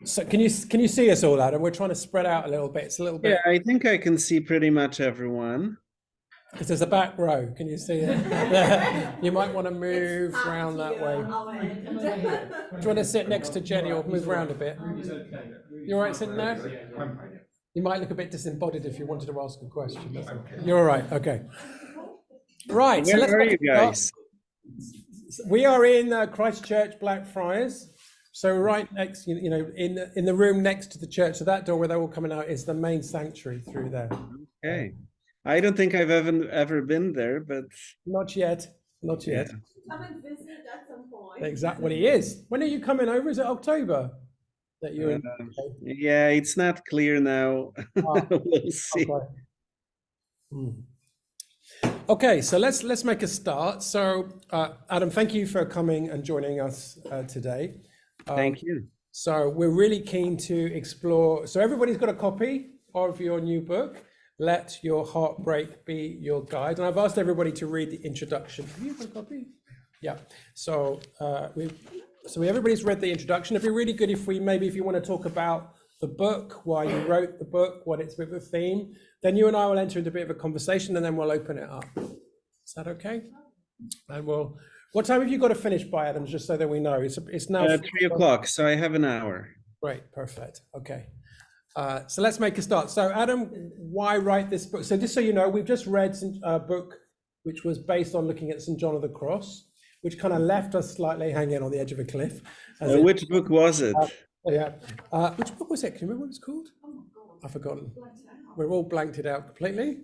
So can you see us all, Adam? We're trying to spread out a little bit. It's a little bit. Yeah, I think I can see pretty much everyone. Because there's a back row. Can you see it? You might want to move around that way. Do you want to sit next to Jenny or move around a bit? You all right sitting there? You might look a bit disembodied if you wanted to ask a question. That's okay. You're all right. Okay. Right. Where are you guys? We are in Christchurch, Blackfriars. So right next, you know, in the room next to the church. So that door where they're all coming out is the main sanctuary through there. Okay. I don't think I've ever been there, but not yet. Not yet. Come and visit at some point. Exactly. Well, he is. When are you coming over? Is it October that you're? Yeah, it's not clear now. We'll see. Okay. Okay, so let's make a start. So, Adam, thank you for coming and joining us today. Thank you. So we're really keen to explore. So everybody's got a copy of your new book, Let Your Heartbreak Be Your Guide. And I've asked everybody to read the introduction. Have you got a copy? Yeah. So everybody's read the introduction. It'd be really good if you want to talk about the book, why you wrote the book, what it's with the theme, then you and I will enter into a bit of a conversation and then we'll open it up. Is that okay? And what time have you got to finish by, Adam, just so that we know? It's now 3 o'clock, so I have an hour. Great, perfect. Okay. So let's make a start. So Adam, why write this book? So just so you know, we've just read a book which was based on looking at St. John of the Cross, which kind of left us slightly hanging on the edge of a cliff. Which book was it? Which book was it? Can you remember what it was called? I've forgotten. We've all blanked it out completely.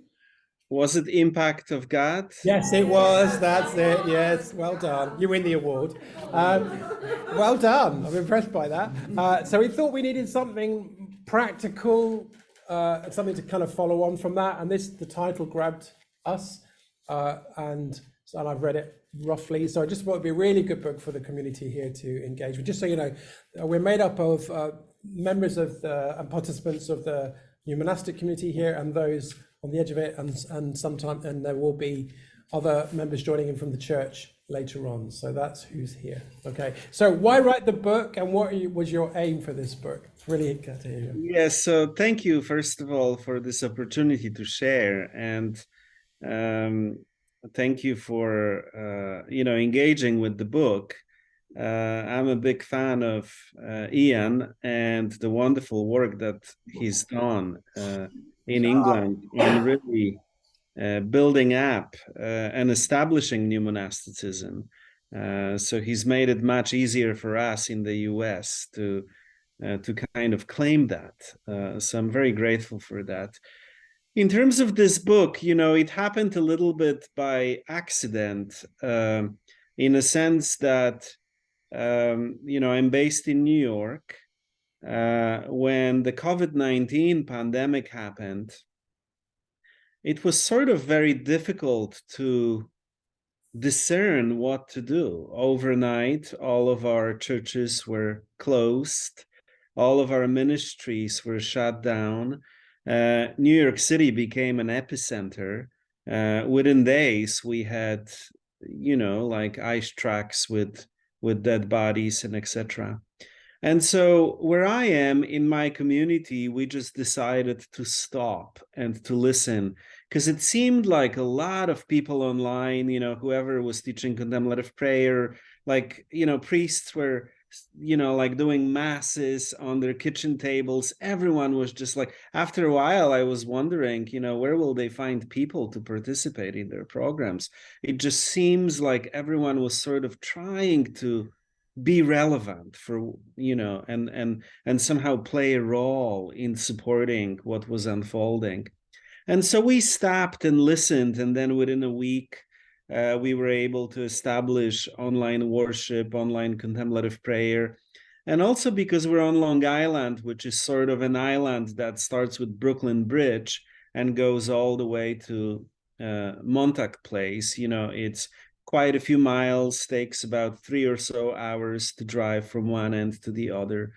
Was it Impact of God? Yes, it was. That's it. Yes, well done. You win the award. Well done. I'm impressed by that. So we thought we needed something practical, something to kind of follow on from that. And the title grabbed us, and I've read it roughly. So I just thought it'd be a really good book for the community here to engage with. Just so you know, we're made up of members of and participants of the new monastic community here and those on the edge of it, and there will be other members joining in from the church later on. So that's who's here. Okay. So why write the book, and what was your aim for this book? It's really good to hear you. Yes. So thank you, first of all, for this opportunity to share, and thank you for engaging with the book. I'm a big fan of Ian and the wonderful work that he's done in England in really building up and establishing new monasticism. So he's made it much easier for us in the US to kind of claim that. So I'm very grateful for that. In terms of this book, it happened a little bit by accident, in a sense that I'm based in New York. When the COVID-19 pandemic happened, it was sort of very difficult to discern what to do. Overnight, all of our churches were closed. All of our ministries were shut down. New York City became an epicenter. Within days, we had, like ice tracks with dead bodies and etc. And so where I am in my community, we just decided to stop and to listen, because it seemed like a lot of people online, whoever was teaching contemplative prayer, priests were, like doing masses on their kitchen tables. Everyone was just like, after a while, I was wondering, where will they find people to participate in their programs? It just seems like everyone was sort of trying to be relevant for, and somehow play a role in supporting what was unfolding. And so we stopped and listened, and then within a week, we were able to establish online worship, online contemplative prayer. And also because we're on Long Island, which is sort of an island that starts with Brooklyn Bridge and goes all the way to Montauk Place. It's quite a few miles, takes about 3 or so hours to drive from one end to the other.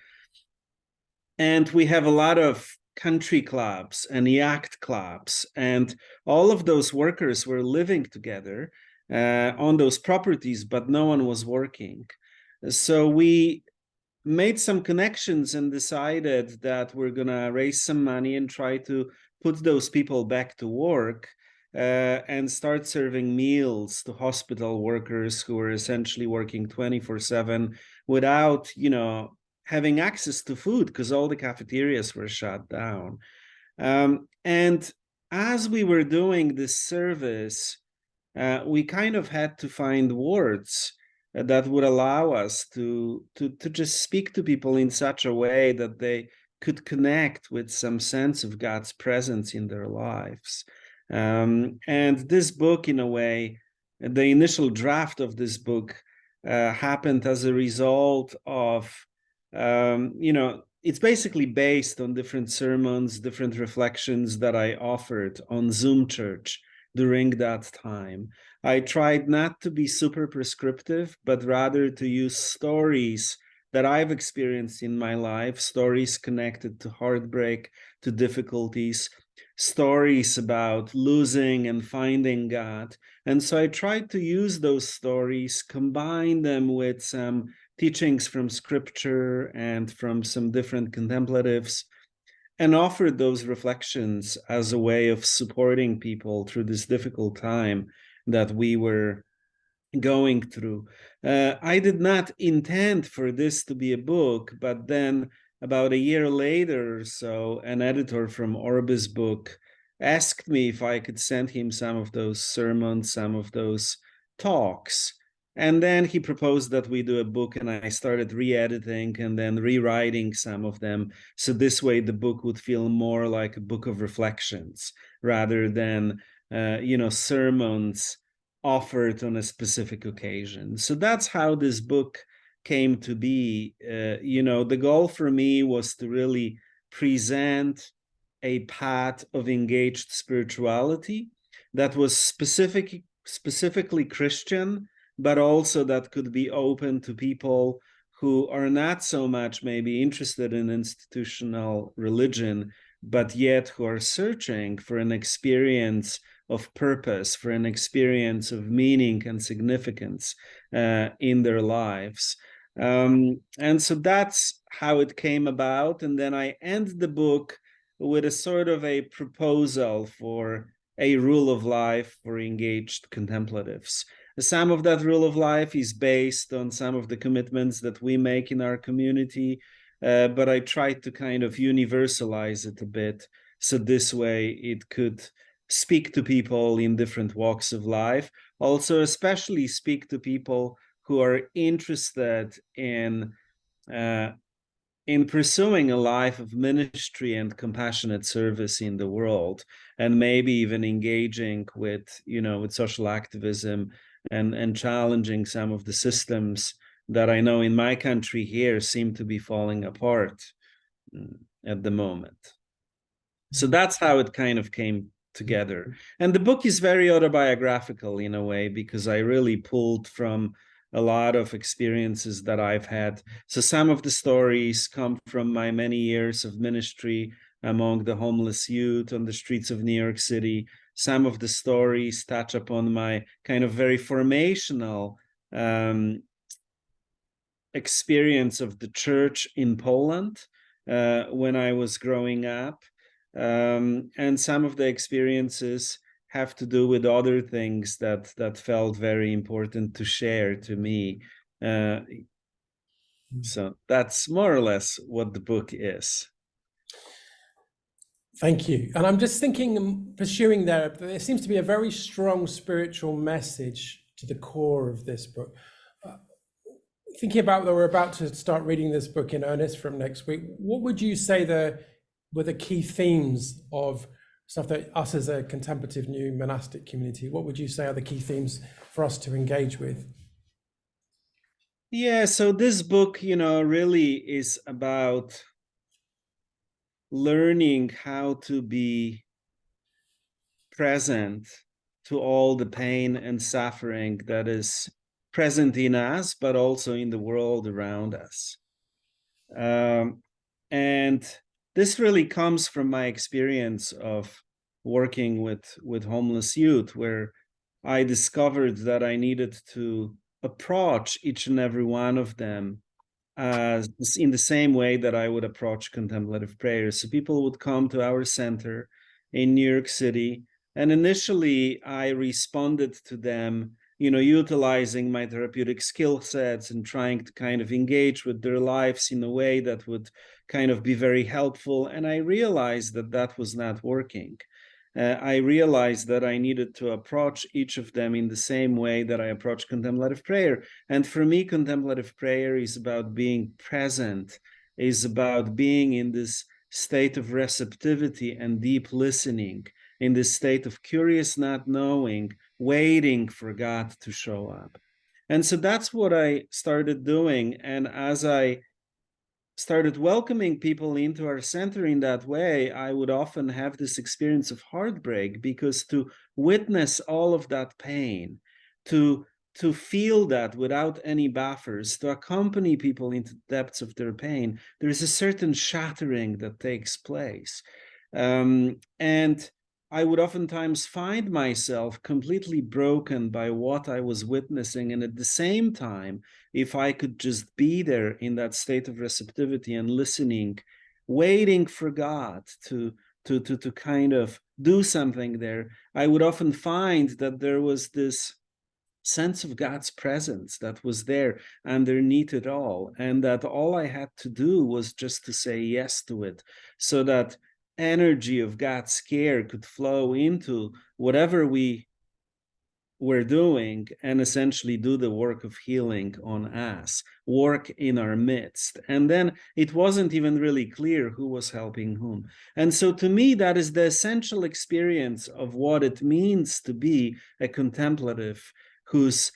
And we have a lot of country clubs and yacht clubs, and all of those workers were living together. on those properties, but no one was working. So we made some connections and decided that we're gonna raise some money and try to put those people back to work, and start serving meals to hospital workers who were essentially working 24/7 without, having access to food because all the cafeterias were shut down. And as we were doing this service, we kind of had to find words that would allow us to just speak to people in such a way that they could connect with some sense of God's presence in their lives. And this book, in a way, the initial draft of this book happened as a result of, it's basically based on different sermons, different reflections that I offered on Zoom Church during that time. I tried not to be super prescriptive, but rather to use stories that I've experienced in my life, stories connected to heartbreak, to difficulties, stories about losing and finding God. And so I tried to use those stories, combine them with some teachings from scripture and from some different contemplatives, and offered those reflections as a way of supporting people through this difficult time that we were going through. I did not intend for this to be a book, but then about a year later or so, an editor from Orbis Book asked me if I could send him some of those sermons, some of those talks. And then he proposed that we do a book, and I started re-editing and then rewriting some of them. So this way the book would feel more like a book of reflections rather than, sermons offered on a specific occasion. So that's how this book came to be. The goal for me was to really present a path of engaged spirituality that was specifically Christian, but also that could be open to people who are not so much maybe interested in institutional religion, but yet who are searching for an experience of purpose, for an experience of meaning and significance in their lives. And so that's how it came about. And then I end the book with a sort of a proposal for a rule of life for engaged contemplatives. Some of that rule of life is based on some of the commitments that we make in our community, but I tried to kind of universalize it a bit, so this way it could speak to people in different walks of life, also especially speak to people who are interested in pursuing a life of ministry and compassionate service in the world, and maybe even engaging with social activism and challenging some of the systems that I know in my country here seem to be falling apart at the moment. So that's how it kind of came together. And the book is very autobiographical in a way, because I really pulled from a lot of experiences that I've had. So some of the stories come from my many years of ministry among the homeless youth on the streets of New York City. Some of the stories touch upon my kind of very formational experience of the church in Poland when I was growing up. And some of the experiences have to do with other things that felt very important to share to me. So that's more or less what the book is. Thank you. And I'm just thinking, pursuing there seems to be a very strong spiritual message to the core of this book. Thinking about that we're about to start reading this book in earnest from next week, what would you say were the key themes of stuff that us as a contemplative new monastic community, what would you say are the key themes for us to engage with? Yeah, so this book, really is about learning how to be present to all the pain and suffering that is present in us, but also in the world around us. And this really comes from my experience of working with homeless youth, where I discovered that I needed to approach each and every one of them as in the same way that I would approach contemplative prayer. So people would come to our center in New York City, and initially I responded to them, utilizing my therapeutic skill sets and trying to kind of engage with their lives in a way that would kind of be very helpful. And I realized that that was not working. I realized that I needed to approach each of them in the same way that I approach contemplative prayer. And for me, contemplative prayer is about being present, is about being in this state of receptivity and deep listening, in this state of curious not knowing, waiting for God to show up. And so that's what I started doing. And as I started welcoming people into our center in that way, I would often have this experience of heartbreak, because to witness all of that pain, to feel that without any buffers, to accompany people into the depths of their pain, there is a certain shattering that takes place. And I would oftentimes find myself completely broken by what I was witnessing. And at the same time, if I could just be there in that state of receptivity and listening, waiting for God to kind of do something there, I would often find that there was this sense of God's presence that was there underneath it all, and that all I had to do was just to say yes to it, so that energy of God's care could flow into whatever we were doing and essentially do the work of healing on us, work in our midst. And then it wasn't even really clear who was helping whom. And so to me, that is the essential experience of what it means to be a contemplative who's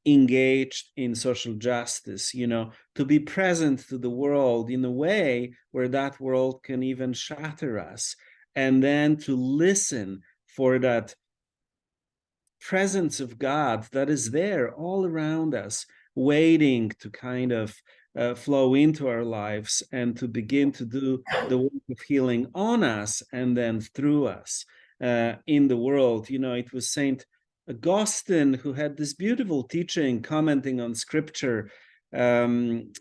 engaged in social justice, to be present to the world in a way where that world can even shatter us, and then to listen for that presence of God that is there all around us, waiting to kind of flow into our lives and to begin to do the work of healing on us and then through us in the world. It was Saint Augustine who had this beautiful teaching commenting on scripture, relating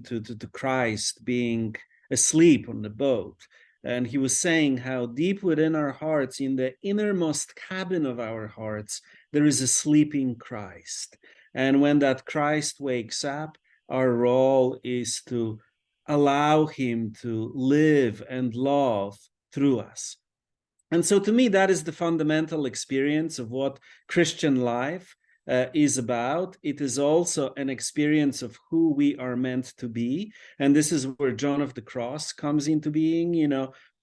to Christ being asleep on the boat. And he was saying how deep within our hearts, in the innermost cabin of our hearts, there is a sleeping Christ. And when that Christ wakes up, our role is to allow him to live and love through us. And so to me, that is the fundamental experience of what Christian life is about. It is also an experience of who we are meant to be. And this is where John of the Cross comes into being,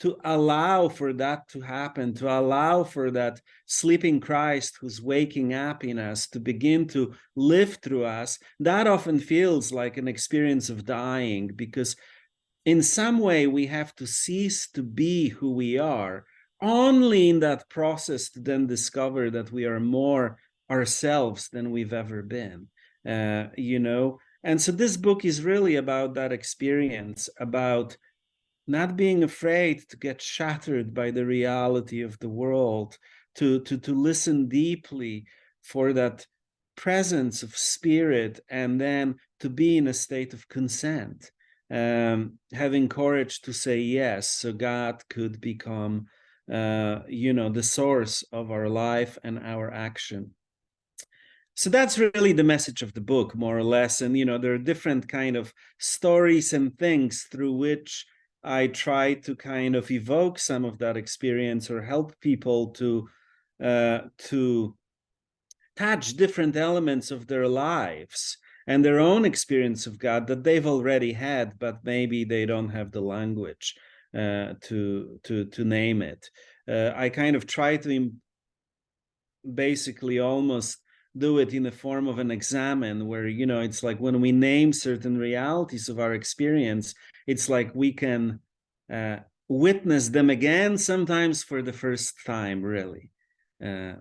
to allow for that to happen, to allow for that sleeping Christ who's waking up in us to begin to live through us. That often feels like an experience of dying, because in some way we have to cease to be who we are, only in that process to then discover that we are more ourselves than we've ever been, And so this book is really about that experience, about not being afraid to get shattered by the reality of the world, to listen deeply for that presence of spirit, and then to be in a state of consent, having courage to say yes, so God could become the source of our life and our action. So that's really the message of the book, more or less. And, there are different kind of stories and things through which I try to kind of evoke some of that experience, or help people to touch different elements of their lives and their own experience of God that they've already had, but maybe they don't have the language to name it. I kind of try to basically almost do it in the form of an examen, where it's like when we name certain realities of our experience, it's like we can witness them again, sometimes for the first time, really. So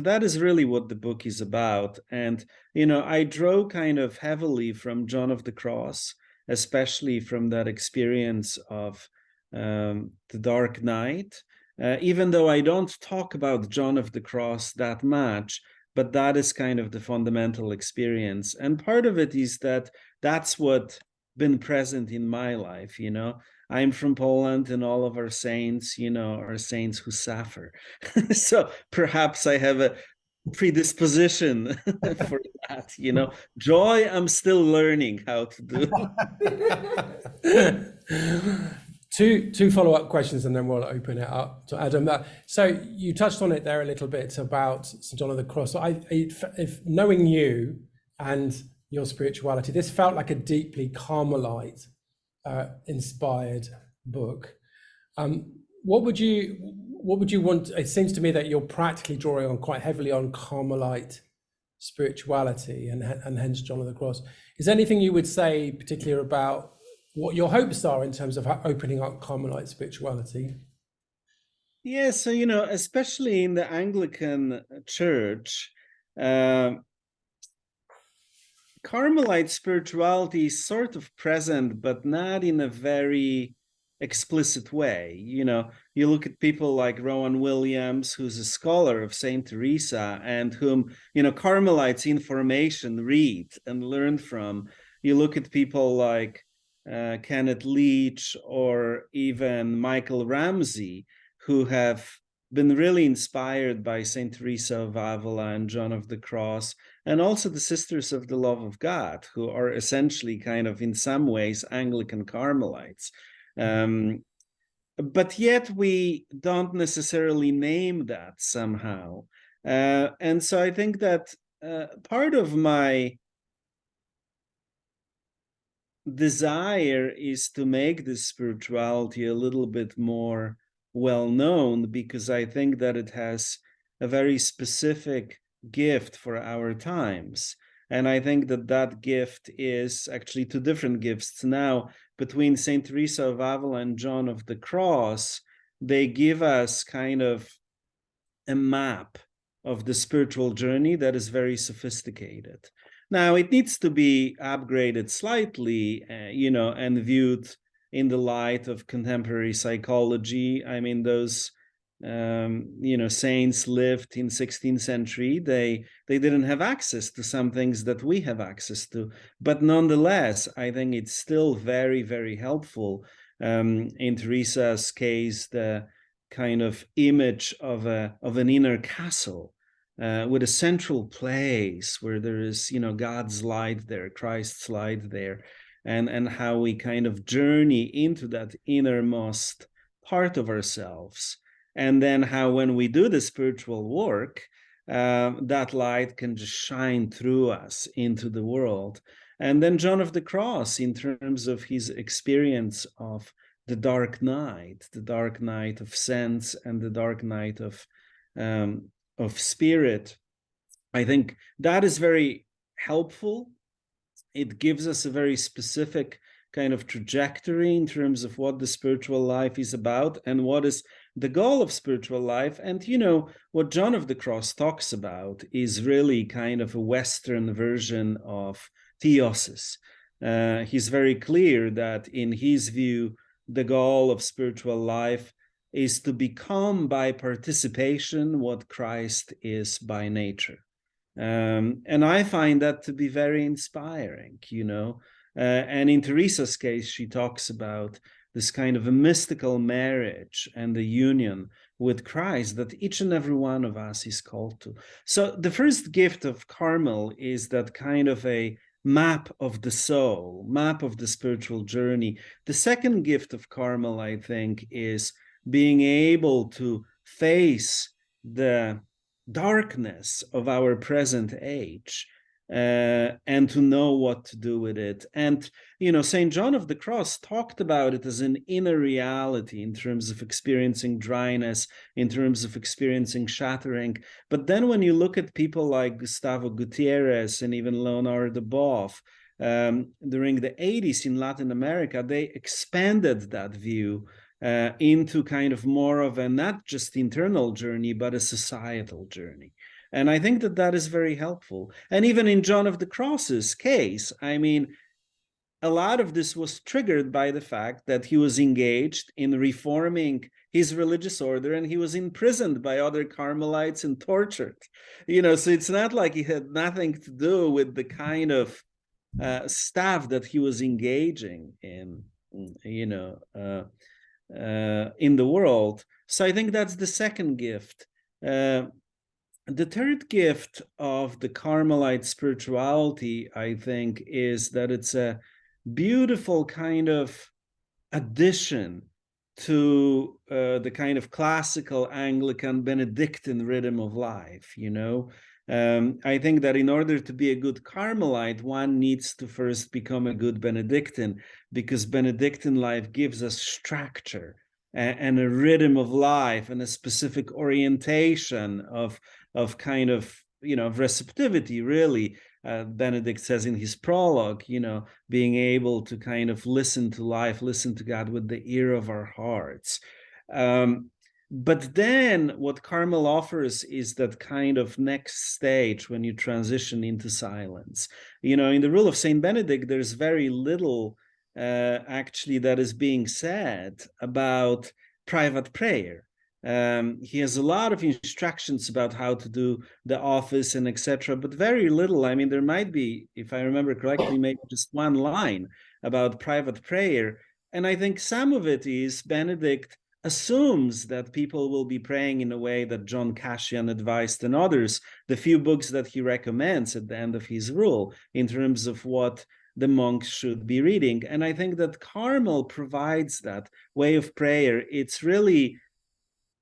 that is really what the book is about. And I draw kind of heavily from John of the Cross, especially from that experience of the dark night, even though I don't talk about John of the Cross that much, but that is kind of the fundamental experience. And part of it is that that's what been present in my life, you know. I'm from Poland, and all of our saints, you know, are saints who suffer. So perhaps I have a predisposition for that, you know. Joy, I'm still learning how to do. Two follow-up questions, and then we'll open it up to Adam. So you touched on it there a little bit about St. John of the Cross. So if knowing you and your spirituality, this felt like a deeply Carmelite inspired book. What would you want? It seems to me that you're practically drawing on quite heavily on Carmelite spirituality and hence John of the Cross. Is there anything you would say particularly about what your hopes are in terms of opening up Carmelite spirituality? Yeah, so, you know, especially in the Anglican Church, Carmelite spirituality is sort of present, but not in a very explicit way. You know, you look at people like Rowan Williams, who's a scholar of Saint Teresa, and whom, you know, Carmelites in formation read and learn from. You look at people like Kenneth Leach or even Michael Ramsey, who have been really inspired by Saint Teresa of Avila and John of the Cross, and also the Sisters of the Love of God, who are essentially kind of in some ways Anglican Carmelites. But yet we don't necessarily name that somehow. And so I think that part of my desire is to make this spirituality a little bit more well-known, because I think that it has a very specific gift for our times. And I think that that gift is actually two different gifts now. Between Saint Teresa of Avila and John of the Cross, they give us kind of a map of the spiritual journey that is very sophisticated. Now, it needs to be upgraded slightly, you know, and viewed in the light of contemporary psychology. I mean, those, you know, saints lived in 16th century. They didn't have access to some things that we have access to. But nonetheless, I think it's still very, very helpful. In Teresa's case, the kind of image of an inner castle, with a central place where there is, you know, God's light there, Christ's light there, and how we kind of journey into that innermost part of ourselves. And then how when we do the spiritual work, that light can just shine through us into the world. And then John of the Cross, in terms of his experience of the dark night of sense and the dark night of spirit, I think that is very helpful. It gives us a very specific kind of trajectory in terms of what the spiritual life is about and what is the goal of spiritual life. And, you know, what John of the Cross talks about is really kind of a Western version of theosis. He's very clear that in his view, the goal of spiritual life is to become by participation what Christ is by nature. And I find that to be very inspiring, you know. And in Teresa's case, she talks about this kind of a mystical marriage and the union with Christ that each and every one of us is called to. So the first gift of Carmel is that kind of a map of the soul, map of the spiritual journey. The second gift of Carmel, I think, is being able to face the darkness of our present age, and to know what to do with it. And, you know, St. John of the Cross talked about it as an inner reality in terms of experiencing dryness, in terms of experiencing shattering. But then when you look at people like Gustavo Gutierrez and even Leonardo Boff, during the 80s in Latin America, they expanded that view into kind of more of a not just internal journey, but a societal journey. And I think that that is very helpful. And even in John of the Cross's case, I mean, a lot of this was triggered by the fact that he was engaged in reforming his religious order, and he was imprisoned by other Carmelites and tortured. So it's not like he had nothing to do with the kind of stuff that he was engaging in, in the world. So I think that's the second gift. The third gift of the Carmelite spirituality, I think, is that it's a beautiful kind of addition to the kind of classical Anglican Benedictine rhythm of life. I think that in order to be a good Carmelite, one needs to first become a good Benedictine, because Benedictine life gives us structure and a rhythm of life and a specific orientation of kind of of receptivity, really. Benedict says in his prologue, being able to kind of listen to life, listen to God with the ear of our hearts. But then what Carmel offers is that kind of next stage when you transition into silence. In the rule of Saint Benedict, there's very little actually that is being said about private prayer. He has a lot of instructions about how to do the office and etc., but very little. I mean, there might be, if I remember correctly, maybe just one line about private prayer. And I think some of it is Benedict assumes that people will be praying in a way that John Cassian advised and others, the few books that he recommends at the end of his rule in terms of what the monks should be reading. And I think that Carmel provides that way of prayer. It's really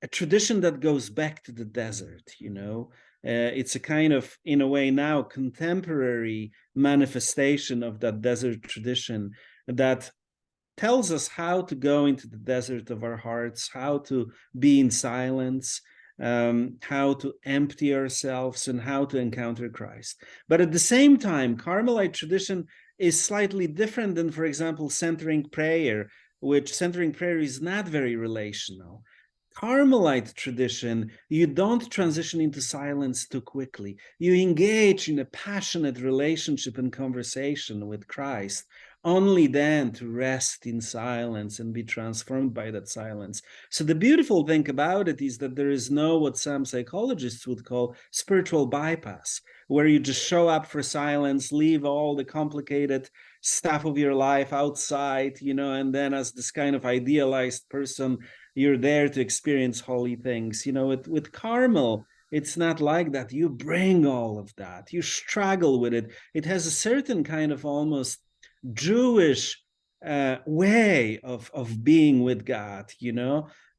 a tradition that goes back to the desert, it's a kind of, in a way now, contemporary manifestation of that desert tradition that tells us how to go into the desert of our hearts, how to be in silence, how to empty ourselves, and how to encounter Christ. But at the same time, Carmelite tradition is slightly different than, for example, centering prayer, which centering prayer is not very relational. Carmelite tradition, you don't transition into silence too quickly. You engage in a passionate relationship and conversation with Christ, only then to rest in silence and be transformed by that silence. So the beautiful thing about it is that there is no, what some psychologists would call, spiritual bypass, where you just show up for silence, leave all the complicated stuff of your life outside, and then as this kind of idealized person, you're there to experience holy things. With Carmel, it's not like that. You bring all of that. You struggle with it. It has a certain kind of almost Jewish way of being with God,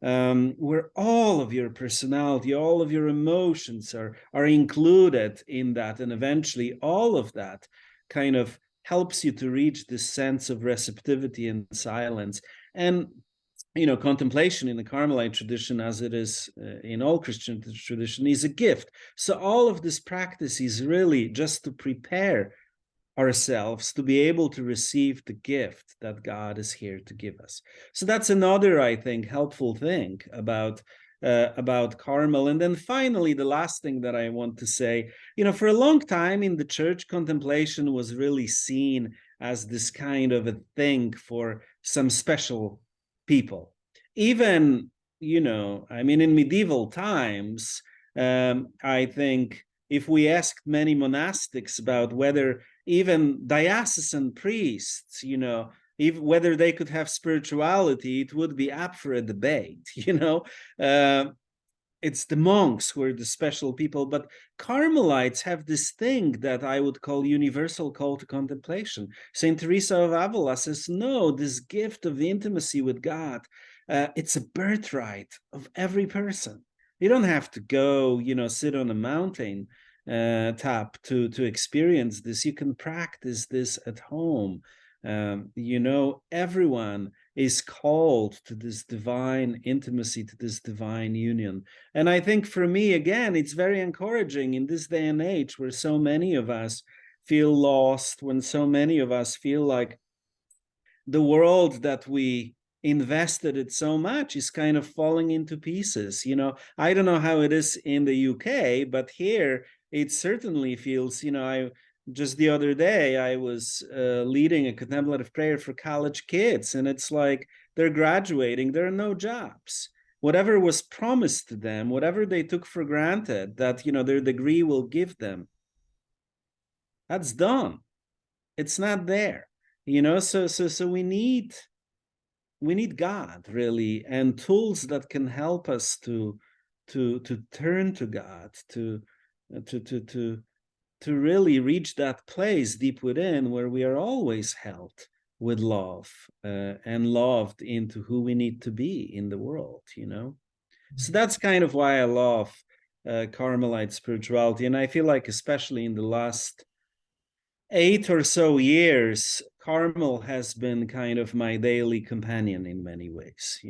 where all of your personality, all of your emotions are included in that. And eventually all of that kind of helps you to reach this sense of receptivity and silence. And contemplation in the Carmelite tradition, as it is in all Christian tradition, is a gift. So all of this practice is really just to prepare ourselves to be able to receive the gift that God is here to give us. So that's another, I think, helpful thing about Carmel. And then finally, the last thing that I want to say, for a long time in the church, contemplation was really seen as this kind of a thing for some special people. Even, in medieval times, I think if we asked many monastics about whether even diocesan priests, whether they could have spirituality, it would be up for a debate, it's the monks who are the special people, but Carmelites have this thing that I would call universal call to contemplation. Saint Teresa of Avila says, no, this gift of intimacy with God, it's a birthright of every person. You don't have to go, sit on a mountain top to experience this. You can practice this at home. Everyone is called to this divine intimacy, to this divine union. And I think for me, again, it's very encouraging in this day and age where so many of us feel lost, when so many of us feel like the world that we invested it so much is kind of falling into pieces. I don't know how it is in the UK, but here it certainly feels, just the other day, I was leading a contemplative prayer for college kids, and it's like they're graduating, there are no jobs. whatever was promised to them, whatever they took for granted that, their degree will give them, that's done. It's not there, so we need God, really, and tools that can help us to turn to God, to really reach that place deep within where we are always held with love and loved into who we need to be in the world, So that's kind of why I love Carmelite spirituality. And I feel like, especially in the last 8 or so years, Carmel has been kind of my daily companion in many ways,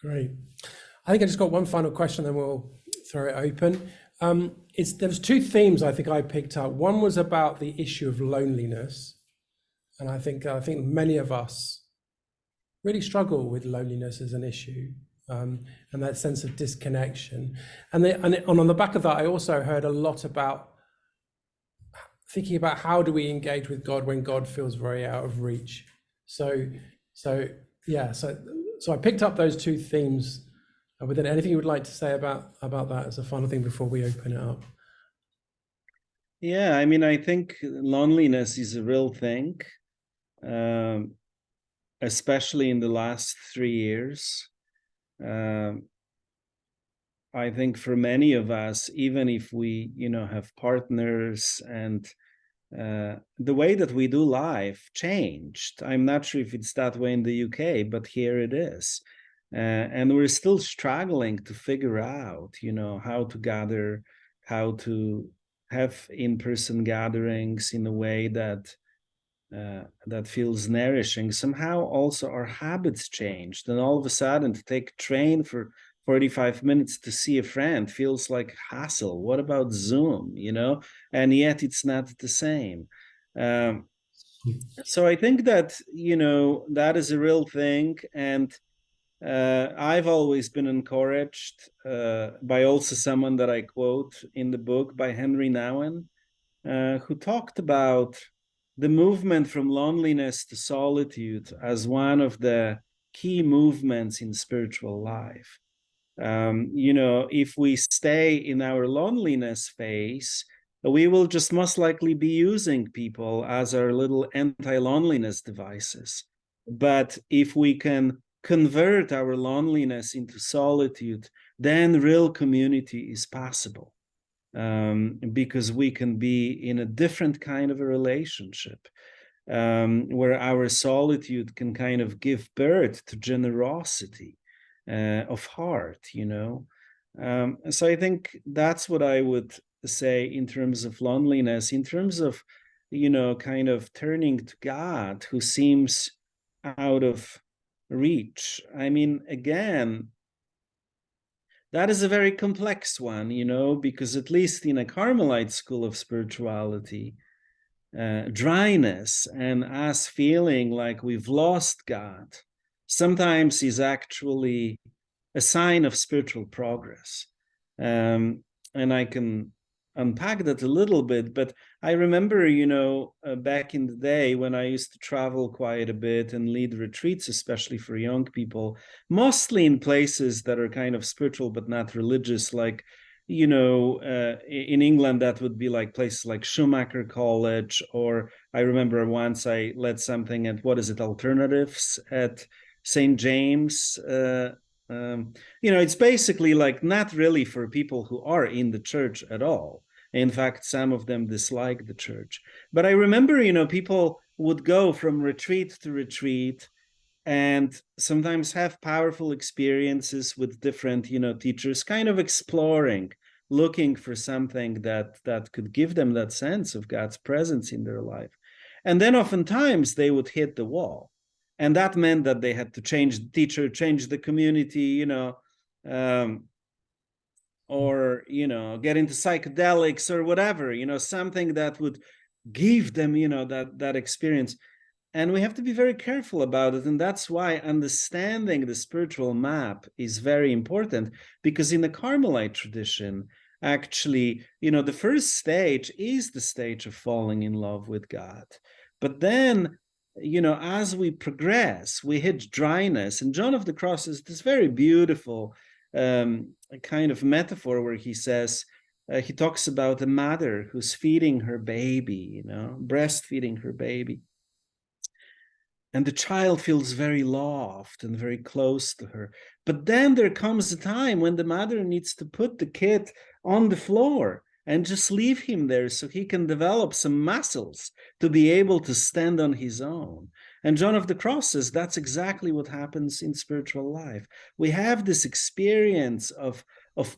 Great. I think I just got one final question, then we'll throw it open. There was 2 themes I think I picked up. One was about the issue of loneliness, and I think many of us really struggle with loneliness as an issue, and that sense of disconnection. And on the back of that, I also heard a lot about thinking about how do we engage with God when God feels very out of reach. So I picked up those 2 themes. But then, anything you would like to say about that as a final thing before we open it up? Yeah, I mean, I think loneliness is a real thing, especially in the last 3 years. I think for many of us, even if we, have partners and the way that we do life changed. I'm not sure if it's that way in the UK, but here it is. And we're still struggling to figure out, how to gather, how to have in-person gatherings in a way that feels nourishing. Somehow also our habits changed, and all of a sudden to take a train for 45 minutes to see a friend feels like hassle. What about Zoom, And yet it's not the same. So I think that, that is a real thing. And I've always been encouraged by also someone that I quote in the book, by Henry Nouwen, who talked about the movement from loneliness to solitude as one of the key movements in spiritual life. If we stay in our loneliness phase, we will just most likely be using people as our little anti-loneliness devices. But if we can convert our loneliness into solitude, then real community is possible, because we can be in a different kind of a relationship, where our solitude can kind of give birth to generosity of heart, So I think that's what I would say in terms of loneliness, in terms of, kind of turning to God, who seems out of reach. I mean, again, that is a very complex one, because at least in a Carmelite school of spirituality, dryness and us feeling like we've lost God sometimes is actually a sign of spiritual progress. And I can unpack that a little bit, but I remember, back in the day when I used to travel quite a bit and lead retreats, especially for young people, mostly in places that are kind of spiritual but not religious, like, in England, that would be like places like Schumacher College, or I remember once I led something at, Alternatives at St. James. It's basically like not really for people who are in the church at all. In fact, some of them dislike the church. But I remember, people would go from retreat to retreat and sometimes have powerful experiences with different, teachers, kind of exploring, looking for something that could give them that sense of God's presence in their life. And then oftentimes they would hit the wall. And that meant that they had to change the teacher, change the community, or, get into psychedelics or whatever, something that would give them, that experience. And we have to be very careful about it. And that's why understanding the spiritual map is very important, because in the Carmelite tradition, actually, the first stage is the stage of falling in love with God. But then as we progress, we hit dryness. And John of the Cross is this very beautiful kind of metaphor where he says, he talks about a mother who's feeding her baby, breastfeeding her baby. And the child feels very loved and very close to her. But then there comes a time when the mother needs to put the kid on the floor and just leave him there so he can develop some muscles to be able to stand on his own. And John of the Cross says that's exactly what happens in spiritual life. We have this experience of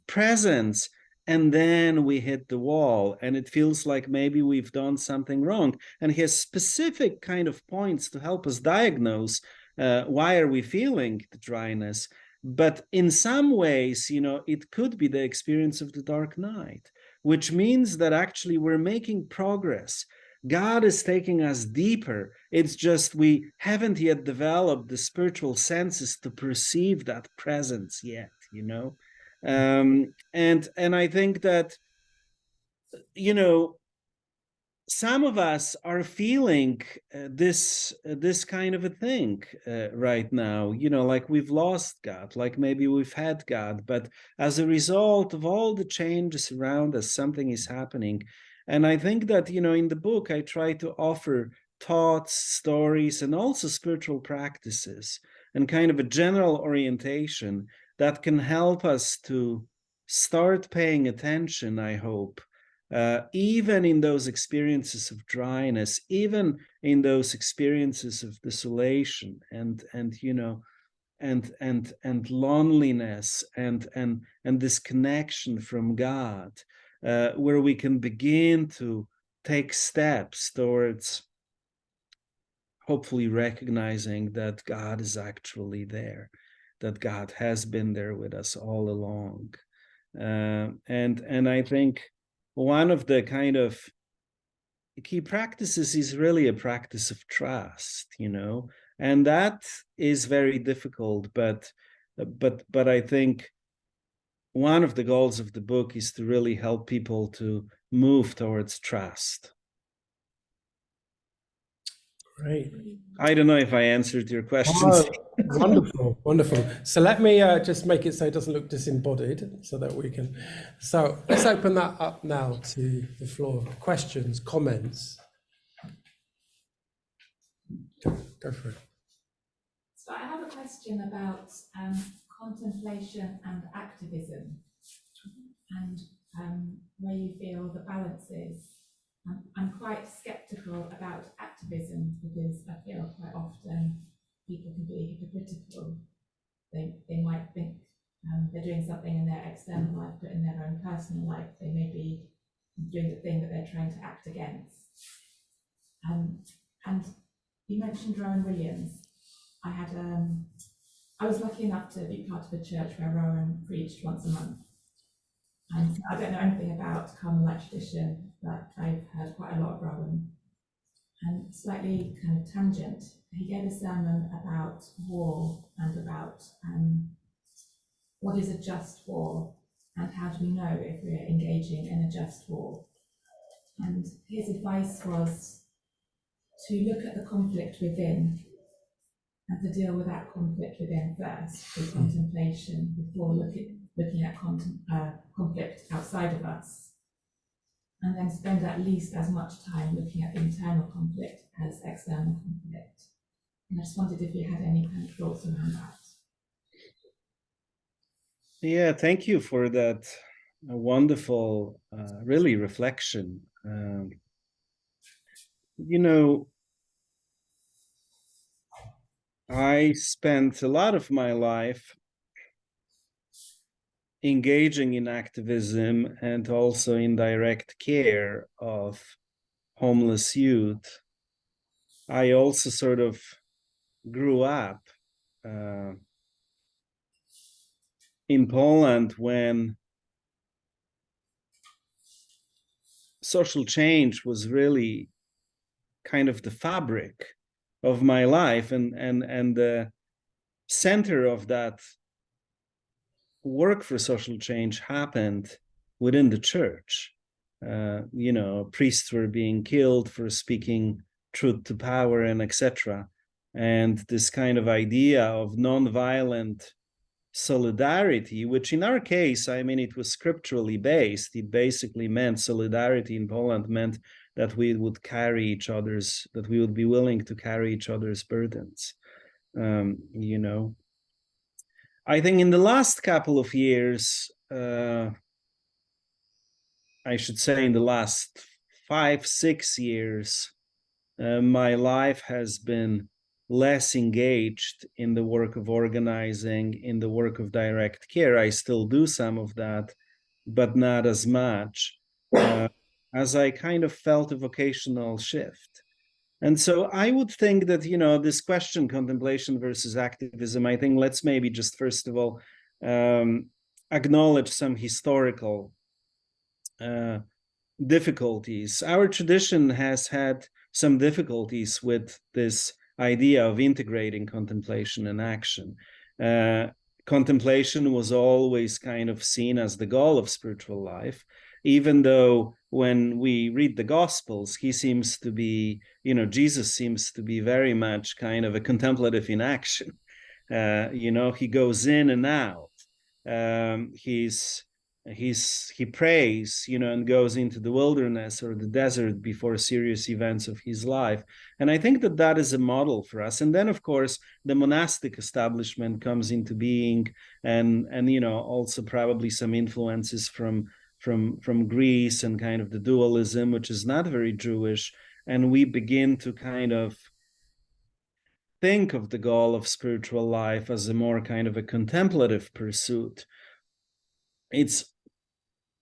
presence, and then we hit the wall, and it feels like maybe we've done something wrong. And he has specific kind of points to help us diagnose why are we feeling the dryness. But in some ways, it could be the experience of the dark night, which means that actually we're making progress. God is taking us deeper. It's just we haven't yet developed the spiritual senses to perceive that presence yet, and I think that, some of us are feeling this kind of a thing right now, like we've lost God, like maybe we've had God, but as a result of all the changes around us, something is happening. And I think that, in the book, I try to offer thoughts, stories, and also spiritual practices and kind of a general orientation that can help us to start paying attention, I hope, even in those experiences of dryness, even in those experiences of desolation and loneliness and disconnection from God, where we can begin to take steps towards hopefully recognizing that God is actually there, that God has been there with us all along. And I think one of the kind of key practices is really a practice of trust, and that is very difficult, but I think one of the goals of the book is to really help people to move towards trust. Great. I don't know if I answered your question. Oh, wonderful, wonderful. So let me just make it so it doesn't look disembodied, so that we can. So let's open that up now to the floor. Questions, comments. Go for it. So I have a question about contemplation and activism, and where you feel the balance is. I'm quite skeptical about activism because I feel quite often people can be hypocritical. They might think they're doing something in their external life, but in their own personal life, they may be doing the thing that they're trying to act against. And you mentioned Rowan Williams. I was lucky enough to be part of a church where Rowan preached once a month. And I don't know anything about Carmelite tradition, but I've heard quite a lot of Rowan. And slightly kind of tangent, he gave a sermon about war and about what is a just war and how do we know if we're engaging in a just war. And his advice was to look at the conflict within and to deal with that conflict within first, with contemplation, before looking at conflict outside of us, and then spend at least as much time looking at the internal conflict as external conflict. And I just wondered if you had any kind of thoughts around that. Yeah, thank you for that wonderful, really reflection. I spent a lot of my life engaging in activism and also in direct care of homeless youth. I also sort of grew up in Poland when social change was really kind of the fabric of my life, and the center of that work for social change happened within the church. Priests were being killed for speaking truth to power, and etc. And this kind of idea of non-violent solidarity, which in our case, I mean, it was scripturally based. It basically meant solidarity in Poland meant that we would that we would be willing to carry each other's burdens. You know, I think in the last couple of years, I should say in the last 5-6 years, my life has been less engaged in the work of organizing, in the work of direct care. I still do some of that, but not as much, as I kind of felt a vocational shift. And so I would think that, you know, this question, contemplation versus activism, I think let's maybe just first of all acknowledge some historical difficulties. Our tradition has had some difficulties with this idea of integrating contemplation and action. Contemplation was always kind of seen as the goal of spiritual life, even though when we read the Gospels, he seems to be, you know, Jesus seems to be very much kind of a contemplative in action. You know, he goes in and out. He prays, you know, and goes into the wilderness or the desert before serious events of his life. And I think that that is a model for us. And then, of course, the monastic establishment comes into being, and you know, also probably some influences from Greece and kind of the dualism, which is not very Jewish. And we begin to kind of think of the goal of spiritual life as a more kind of a contemplative pursuit.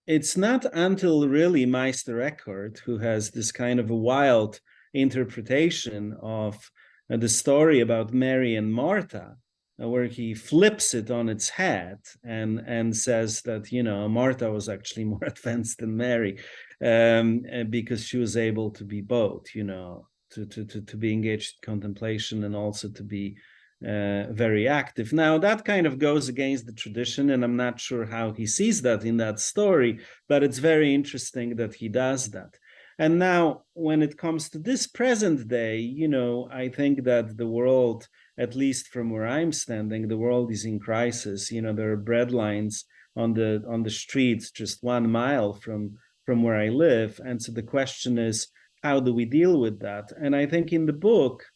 It's not until really Meister Eckhart, who has this kind of a wild interpretation of the story about Mary and Martha, where he flips it on its head and says that, you know, Martha was actually more advanced than Mary, because she was able to be both, you know, to be engaged in contemplation and also to be very active. Now, that kind of goes against the tradition, and I'm not sure how he sees that in that story, but it's very interesting that he does that. And now, when it comes to this present day, you know, I think that the world, at least from where I'm standing, the world is in crisis. You know, there are bread lines on the streets just 1 mile from where I live. And so the question is, how do we deal with that? And I think in the book,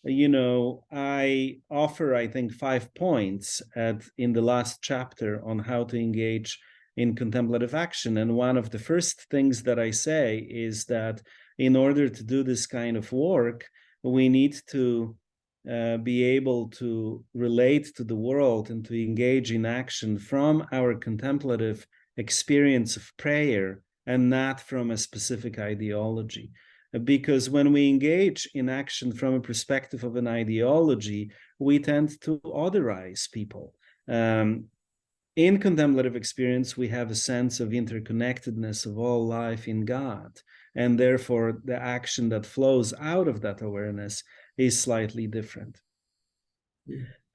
you know, I offer, I think, 5 points in the last chapter on how to engage in contemplative action. And one of the first things that I say is that in order to do this kind of work, we need to be able to relate to the world and to engage in action from our contemplative experience of prayer and not from a specific ideology. Because when we engage in action from a perspective of an ideology, we tend to otherize people. In contemplative experience, we have a sense of interconnectedness of all life in God, and therefore the action that flows out of that awareness is slightly different.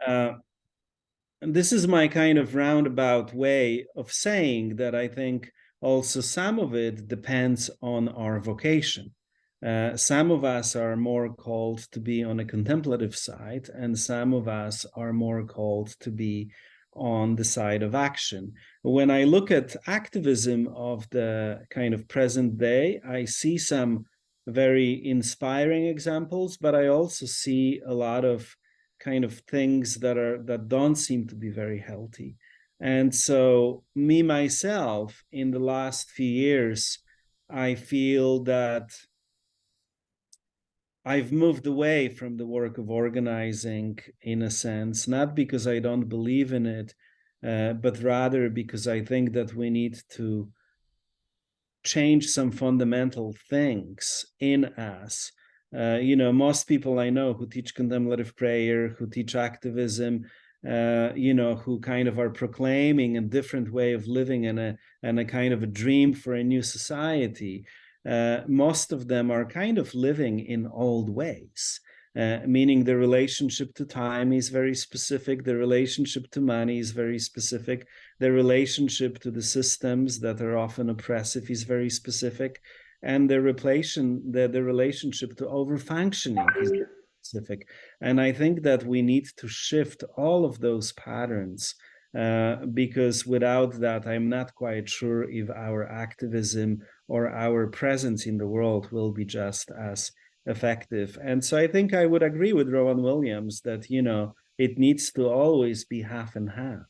And this is my kind of roundabout way of saying that I think also some of it depends on our vocation. Some of us are more called to be on a contemplative side, and some of us are more called to be on the side of action. When I look at activism of the kind of present day, I see some very inspiring examples, but I also see a lot of kind of things that don't seem to be very healthy. And so me, myself, in the last few years, I feel that I've moved away from the work of organizing, in a sense, not because I don't believe in it, but rather because I think that we need to change some fundamental things in us. You know, most people I know who teach contemplative prayer, who teach activism, you know, who kind of are proclaiming a different way of living and a kind of a dream for a new society. Most of them are kind of living in old ways, meaning the relationship to time is very specific, the relationship to money is very specific, the relationship to the systems that are often oppressive is very specific. and the relationship to overfunctioning is specific. And I think that we need to shift all of those patterns, because without that, I'm not quite sure if our activism or our presence in the world will be just as effective. And so I think I would agree with Rowan Williams that, you know, it needs to always be half and half,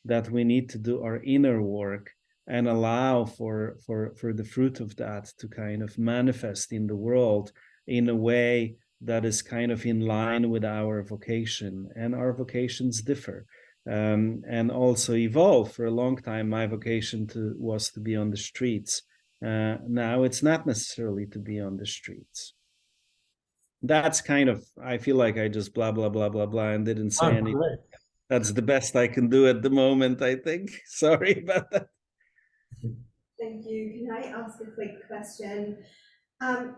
that we need to do our inner work and allow for the fruit of that to kind of manifest in the world in a way that is kind of in line with our vocation. And our vocations differ, and also evolve. For a long time, my vocation was to be on the streets. Now it's not necessarily to be on the streets. That's kind of, I feel like I just blah, blah, blah, blah, blah, and didn't say anything. Great. That's the best I can do at the moment, I think. Sorry about that. Thank you. Can I ask a quick question?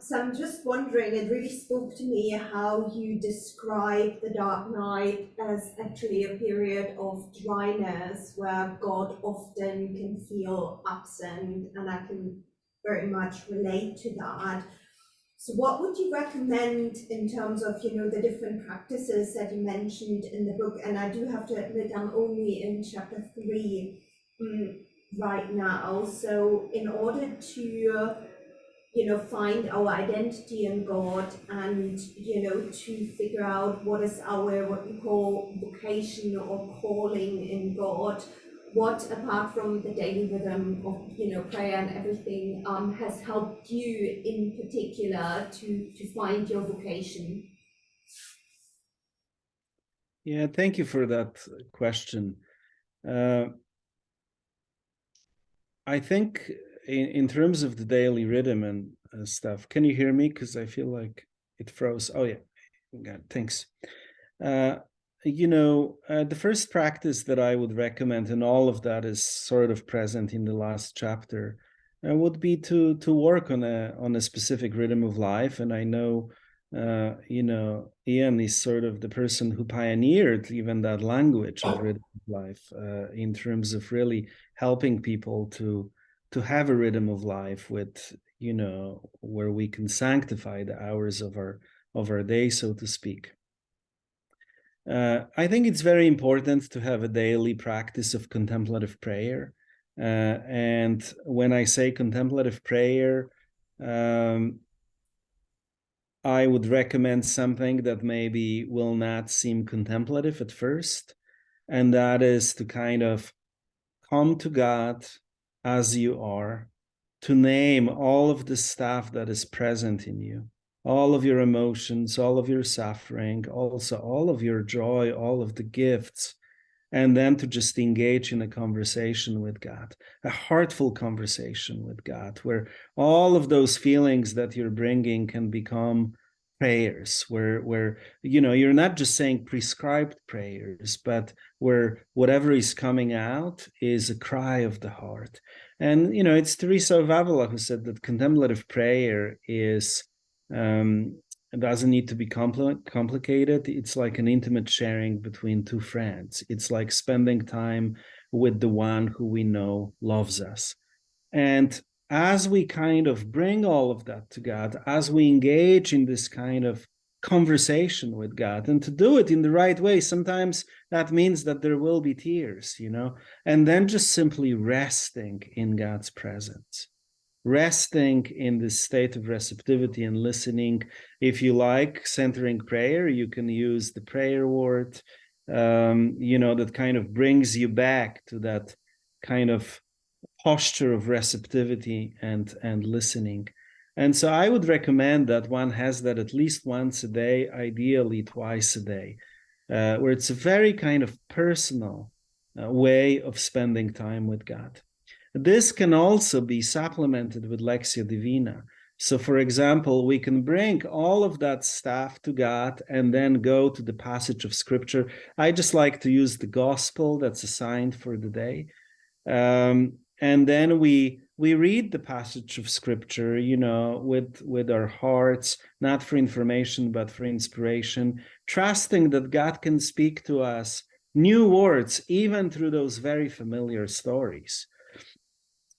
So I'm just wondering, it really spoke to me how you describe the dark night as actually a period of dryness where God often can feel absent, and I can very much relate to that. So what would you recommend in terms of, you know, the different practices that you mentioned in the book? And I do have to admit, I'm only in chapter 3 right now. So in order to, you know, find our identity in God and, you know, to figure out what is our, what we call vocation or calling in God, what, apart from the daily rhythm of, you know, prayer and everything, has helped you in particular to find your vocation? Yeah, thank you for that question. I think in terms of the daily rhythm and stuff, can you hear me? Because I feel like it froze. Oh yeah, thanks. You know, the first practice that I would recommend, and all of that is sort of present in the last chapter, would be to work on a specific rhythm of life. And I know, you know, Ian is sort of the person who pioneered even that language of rhythm of life, in terms of really helping people to have a rhythm of life with, you know, where we can sanctify the hours of our day, so to speak. I think it's very important to have a daily practice of contemplative prayer. And when I say contemplative prayer, I would recommend something that maybe will not seem contemplative at first, and that is to kind of come to God as you are, to name all of the stuff that is present in you, all of your emotions, all of your suffering, also all of your joy, all of the gifts, and then to just engage in a conversation with God, a heartful conversation with God, where all of those feelings that you're bringing can become prayers, where you know, you're not just saying prescribed prayers, but where whatever is coming out is a cry of the heart. And you know, it's Teresa of Avila who said that contemplative prayer is it doesn't need to be complicated. It's like an intimate sharing between two friends. It's like spending time with the one who we know loves us. And as we kind of bring all of that to God, as we engage in this kind of conversation with God, and to do it in the right way, sometimes that means that there will be tears, you know, and then just simply resting in God's presence. Resting in this state of receptivity and listening. If you like centering prayer, you can use the prayer word, you know, that kind of brings you back to that kind of posture of receptivity and listening. And so I would recommend that one has that at least once a day, ideally twice a day, where it's a very kind of personal way of spending time with God. This can also be supplemented with Lectio Divina. So, for example, we can bring all of that stuff to God and then go to the passage of Scripture. I just like to use the Gospel that's assigned for the day. And then we read the passage of Scripture, you know, with our hearts, not for information, but for inspiration, trusting that God can speak to us new words, even through those very familiar stories.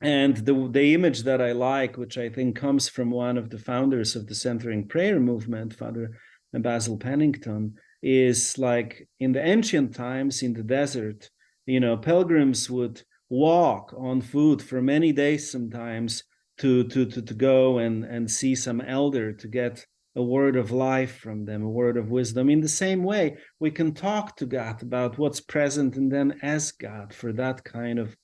And the image that I like, which I think comes from one of the founders of the Centering Prayer movement, Father Basil Pennington, is like in the ancient times in the desert, pilgrims would walk on foot for many days sometimes to go and see some elder to get a word of life from them, a word of wisdom. In the same way, we can talk to God about what's present and then ask God for that kind of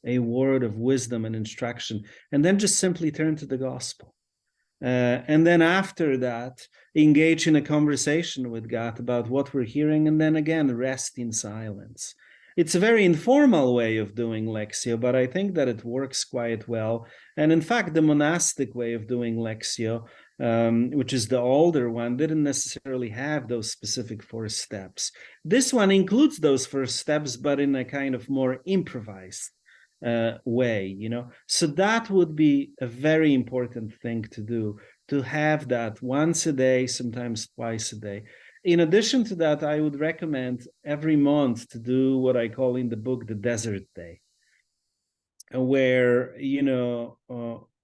a word of wisdom and instruction, and then just simply turn to the gospel. And then after that, engage in a conversation with God about what we're hearing, and then again, rest in silence. It's a very informal way of doing Lectio, but I think that it works quite well. And in fact, the monastic way of doing Lectio, which is the older one, didn't necessarily have those specific 4 steps. This one includes those 4 steps, but in a kind of more improvised way, So that would be a very important thing to do, to have that once a day, sometimes twice a day. In addition to that, I would recommend every month to do what I call in the book the Desert Day, where,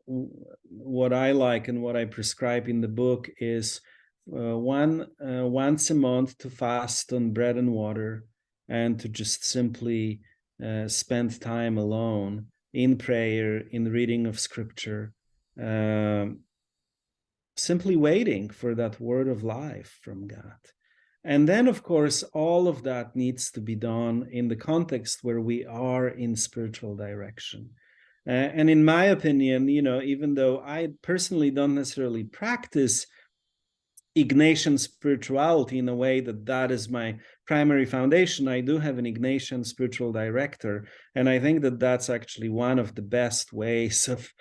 what I like and what I prescribe in the book is once a month to fast on bread and water and to just simply spend time alone in prayer, in reading of scripture, simply waiting for that word of life from God. And then, of course, all of that needs to be done in the context where we are in spiritual direction. And in my opinion, even though I personally don't necessarily practice Ignatian spirituality in a way that is my primary foundation, I do have an Ignatian spiritual director, and I think that that's actually one of the best ways of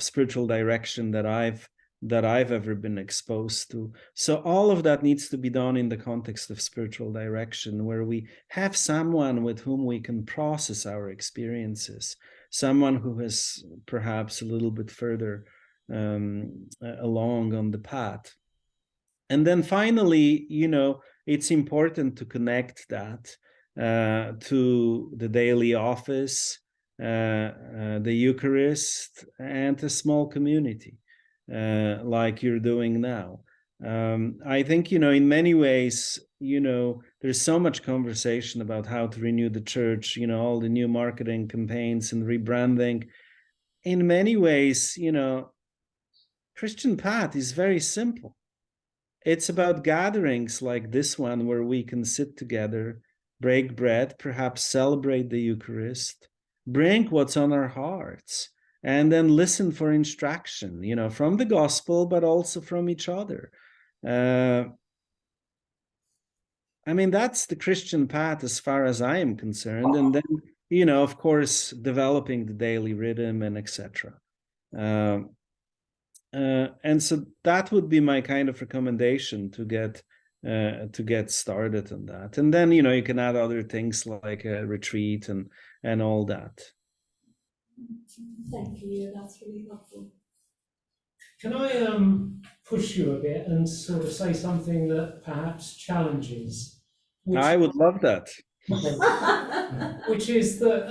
spiritual direction that I've ever been exposed to. So all of that needs to be done in the context of spiritual direction, where we have someone with whom we can process our experiences, someone who is perhaps a little bit further along on the path. And then finally, it's important to connect that to the daily office, the Eucharist, and a small community like you're doing now. I think, in many ways, there's so much conversation about how to renew the church, all the new marketing campaigns and rebranding. In many ways, Christian path is very simple. It's about gatherings like this one where we can sit together, break bread, perhaps celebrate the Eucharist, bring what's on our hearts, and then listen for instruction, from the gospel, but also from each other. That's the Christian path as far as I am concerned. And then, of course, developing the daily rhythm and etc. And so that would be my kind of recommendation to get started on that. And then, you can add other things like a retreat and all that. Thank you, that's really helpful. Can I push you a bit and sort of say something that perhaps challenges? I would love that. Which is that,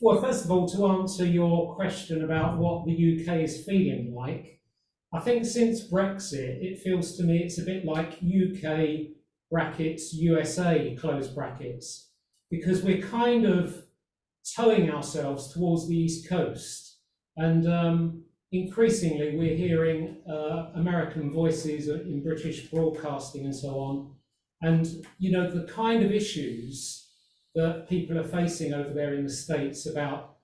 well, first of all, to answer your question about what the UK is feeling like, I think since Brexit, it feels to me it's a bit like UK brackets USA close brackets, because we're kind of towing ourselves towards the East Coast, and increasingly we're hearing American voices in British broadcasting and so on, and the kind of issues that people are facing over there in the States about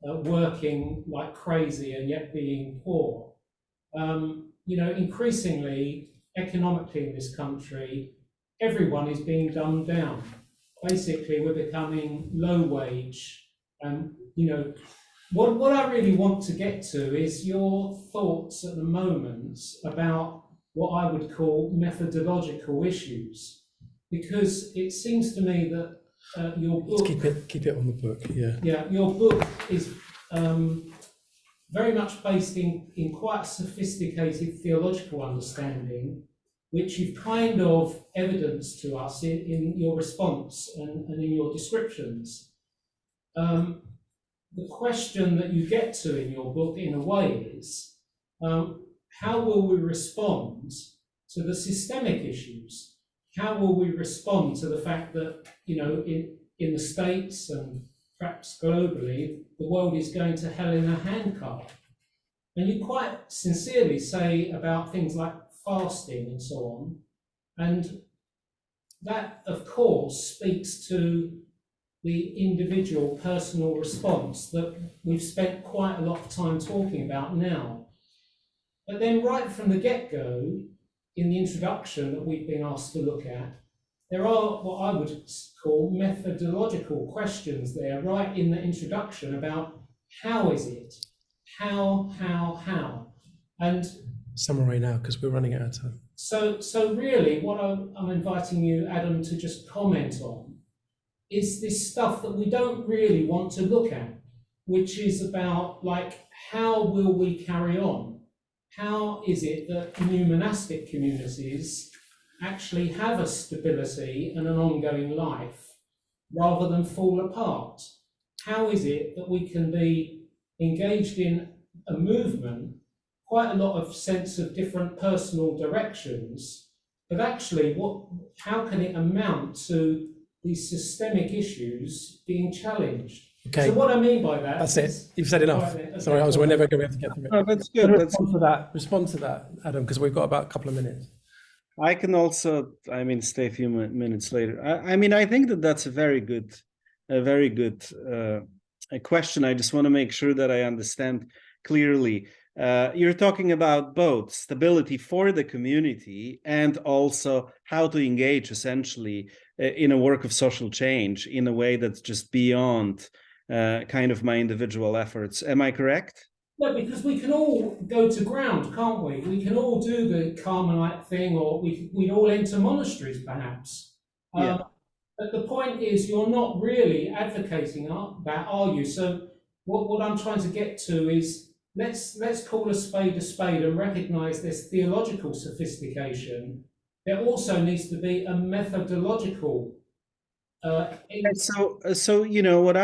working like crazy and yet being poor. Increasingly, economically in this country, everyone is being dumbed down. Basically, we're becoming low wage. And, what I really want to get to is your thoughts at the moment about what I would call methodological issues. Because it seems to me that your book... Keep it on the book, yeah. Yeah, your book is very much based in quite a sophisticated theological understanding, which you've kind of evidenced to us in your response and in your descriptions. the question that you get to in your book, in a way, is how will we respond to the systemic issues? How will we respond to the fact that, you know, in the States and perhaps globally, the world is going to hell in a handcart? And you quite sincerely say about things like fasting and so on. And that, of course, speaks to the individual personal response that we've spent quite a lot of time talking about now. But then right from the get-go, in the introduction that we've been asked to look at, there are what I would call methodological questions there right in the introduction about how is it? How? And Summary now, because we're running out of time. so really what I'm inviting you, Adam, to just comment on is this stuff that we don't really want to look at, which is about, like, how will we carry on? How is it that new monastic communities actually have a stability and an ongoing life rather than fall apart? How is it that we can be engaged in a movement, quite a lot of sense of different personal directions, but actually how can it amount to these systemic issues being challenged? Okay. So what I mean by that... That's it. You've said enough. Okay, Sorry, we're never going to be able to get through it. Oh, that's good. That's Respond to that, Adam, because we've got about a couple of minutes. I can also, stay a few minutes later. I think that's a very good question. I just want to make sure that I understand clearly. You're talking about both stability for the community and also how to engage essentially in a work of social change in a way that's just beyond kind of my individual efforts. Am I correct? No, because we can all go to ground, can't we? We can all do the Carmelite thing, or we'd all enter monasteries, perhaps. Yeah. But the point is, you're not really advocating that, are you? So what I'm trying to get to is, let's call a spade and recognise there's theological sophistication. There also needs to be a methodological. So you know what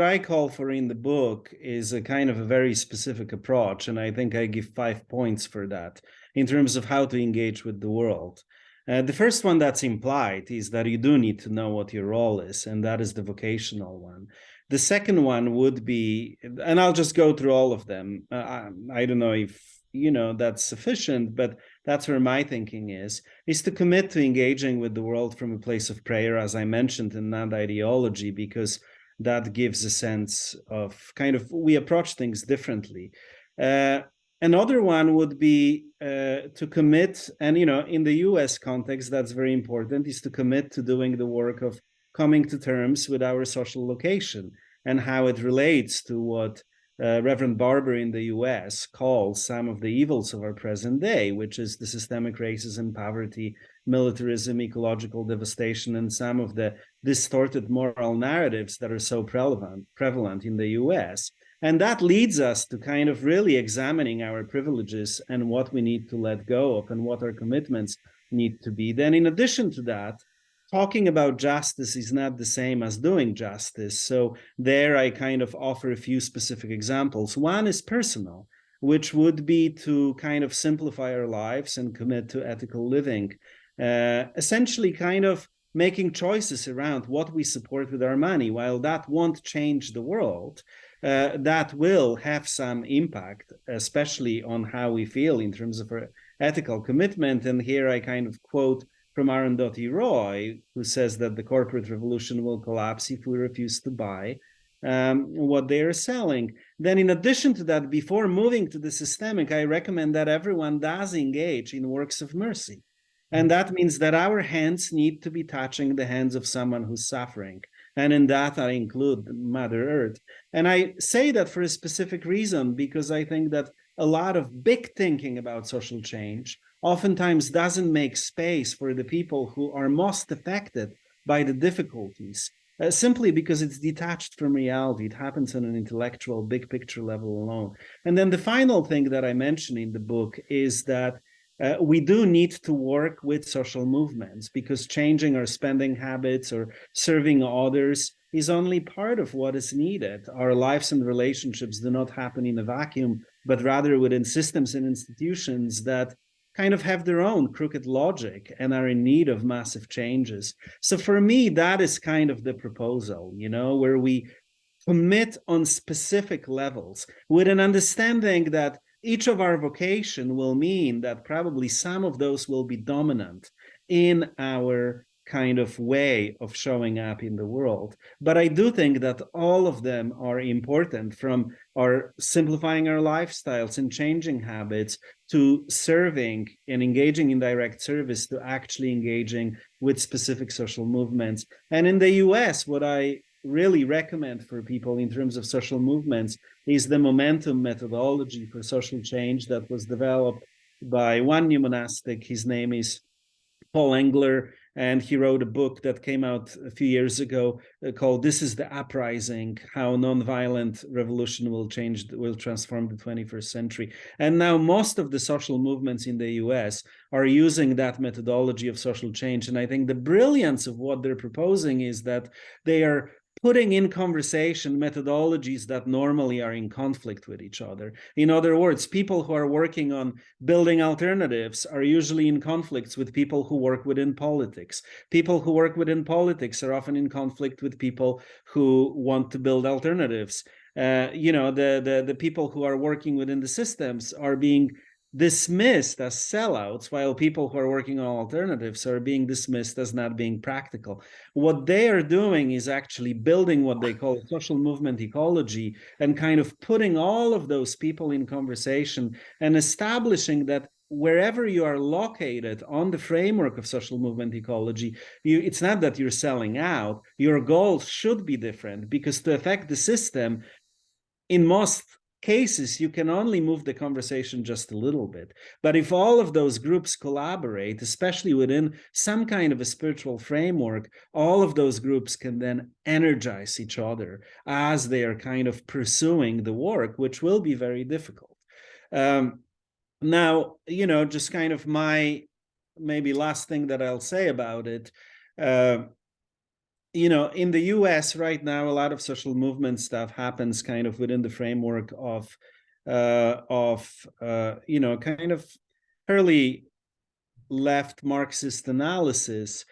I call for in the book is a kind of a very specific approach, and I think I give 5 points for that in terms of how to engage with the world. The first one that's implied is that you do need to know what your role is, and that is the vocational one. The second one would be, and I'll just go through all of them. I don't know if that's sufficient, but that's where my thinking is to commit to engaging with the world from a place of prayer, as I mentioned, and not ideology, because that gives a sense of kind of, we approach things differently. Another one would be to commit, and in the US context, that's very important, is to commit to doing the work of coming to terms with our social location and how it relates to what Reverend Barber in the US calls some of the evils of our present day, which is the systemic racism, poverty, militarism, ecological devastation, and some of the distorted moral narratives that are so prevalent in the US. And that leads us to kind of really examining our privileges and what we need to let go of and what our commitments need to be. Then in addition to that, talking about justice is not the same as doing justice. So there I kind of offer a few specific examples. One is personal, which would be to kind of simplify our lives and commit to ethical living, essentially kind of making choices around what we support with our money. While that won't change the world, that will have some impact, especially on how we feel in terms of our ethical commitment. And here I kind of quote from Arundhati Roy, who says that the corporate revolution will collapse if we refuse to buy what they are selling. Then in addition to that, before moving to the systemic, I recommend that everyone does engage in works of mercy. And that means that our hands need to be touching the hands of someone who's suffering. And in that, I include Mother Earth. And I say that for a specific reason, because I think that a lot of big thinking about social change oftentimes doesn't make space for the people who are most affected by the difficulties, simply because it's detached from reality. It happens on an intellectual, big picture level alone. And then the final thing that I mention in the book is that we do need to work with social movements, because changing our spending habits or serving others is only part of what is needed. Our lives and relationships do not happen in a vacuum, but rather within systems and institutions that kind of have their own crooked logic and are in need of massive changes. So for me, that is kind of the proposal, where we commit on specific levels with an understanding that each of our vocation will mean that probably some of those will be dominant in our kind of way of showing up in the world. But I do think that all of them are important, from our simplifying our lifestyles and changing habits to serving and engaging in direct service to actually engaging with specific social movements. And in the US, what I really recommend for people in terms of social movements is the momentum methodology for social change that was developed by one new monastic. His name is Paul Engler, and he wrote a book that came out a few years ago called "This is the Uprising: How Nonviolent Revolution will transform the 21st century." And now most of the social movements in the US are using that methodology of social change. And I think the brilliance of what they're proposing is that they are putting in conversation methodologies that normally are in conflict with each other. In other words, people who are working on building alternatives are usually in conflicts with people who work within politics. People who work within politics are often in conflict with people who want to build alternatives. The people who are working within the systems are being dismissed as sellouts, while people who are working on alternatives are being dismissed as not being practical. What they are doing is actually building what they call social movement ecology, and kind of putting all of those people in conversation and establishing that wherever you are located on the framework of social movement ecology, it's not that you're selling out. Your goals should be different, because to affect the system, in most cases, you can only move the conversation just a little bit. But if all of those groups collaborate, especially within some kind of a spiritual framework, all of those groups can then energize each other as they are kind of pursuing the work, which will be very difficult. Now, just kind of my maybe last thing that I'll say about it, in the US right now, a lot of social movement stuff happens kind of within the framework of kind of early left Marxist analysis.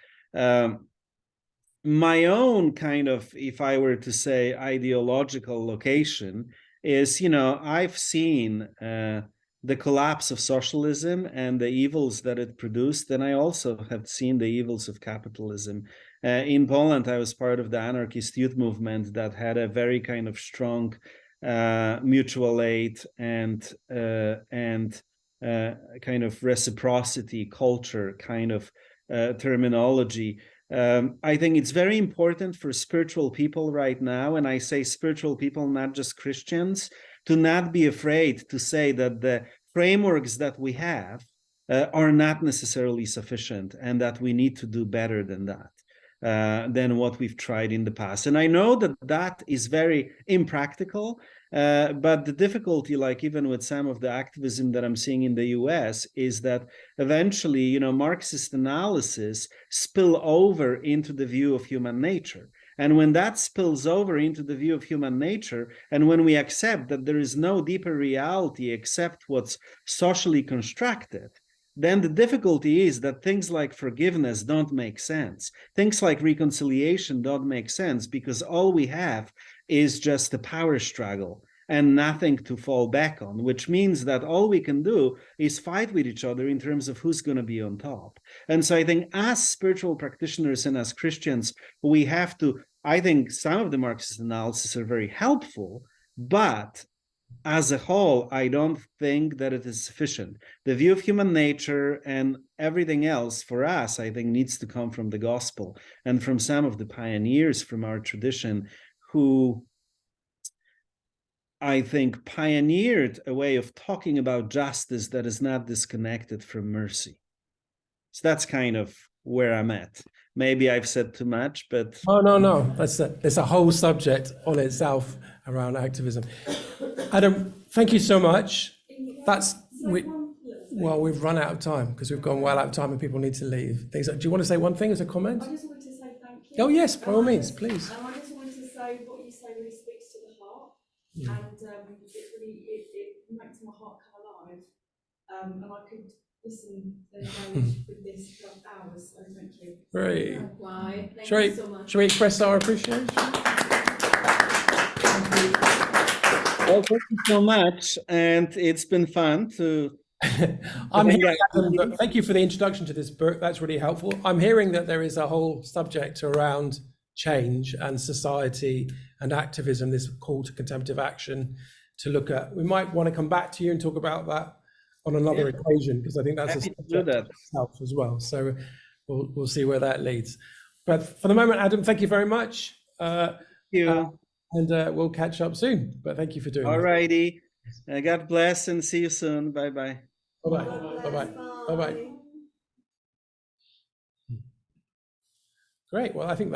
My own kind of, if I were to say, ideological location is, I've seen the collapse of socialism and the evils that it produced, and I also have seen the evils of capitalism. In Poland, I was part of the anarchist youth movement that had a very kind of strong mutual aid and kind of reciprocity culture kind of terminology. I think it's very important for spiritual people right now, and I say spiritual people, not just Christians, to not be afraid to say that the frameworks that we have are not necessarily sufficient, and that we need to do better than that. Than what we've tried in the past. And I know that that is very impractical, but the difficulty, like even with some of the activism that I'm seeing in the US, is that eventually, Marxist analysis spill over into the view of human nature. And when that spills over into the view of human nature, and when we accept that there is no deeper reality except what's socially constructed, then the difficulty is that things like forgiveness don't make sense. Things like reconciliation don't make sense, because all we have is just a power struggle and nothing to fall back on, which means that all we can do is fight with each other in terms of who's going to be on top. And so I think as spiritual practitioners and as Christians, we have to, I think some of the Marxist analysis are very helpful, but as a whole, I don't think that it is sufficient. The view of human nature and everything else for us, I think, needs to come from the gospel and from some of the pioneers from our tradition who, I think, pioneered a way of talking about justice that is not disconnected from mercy. So that's kind of where I'm at. Maybe I've said too much, but... Oh, no. It's a whole subject on itself around activism. Adam, thank you so much. We've run out of time because we've gone well out of time and people need to leave. Do you want to say one thing as a comment? I just wanted to say thank you. Oh, yes, by all means, please. I just wanted to and I could listen and engage with this for hours, so thank you. Great. Why? Thank Shall you we, so much. shall we express our appreciation? Well, thank you so much, and it's been fun to. I'm hearing, Adam, thank you for the introduction to this book. That's really helpful. I'm hearing that there is a whole subject around change and society and activism, this call to contemplative action to look at. We might want to come back to you and talk about that on another occasion, because I think that's Happy a to do that. subject itself as well. So we'll see where that leads. But for the moment, Adam, thank you very much. Thank you. And we'll catch up soon. But thank you for doing All this. righty. God bless and see you soon. Bye-bye. Bye-bye. God Bye-bye. bless, Bye-bye. Great. Well, I think that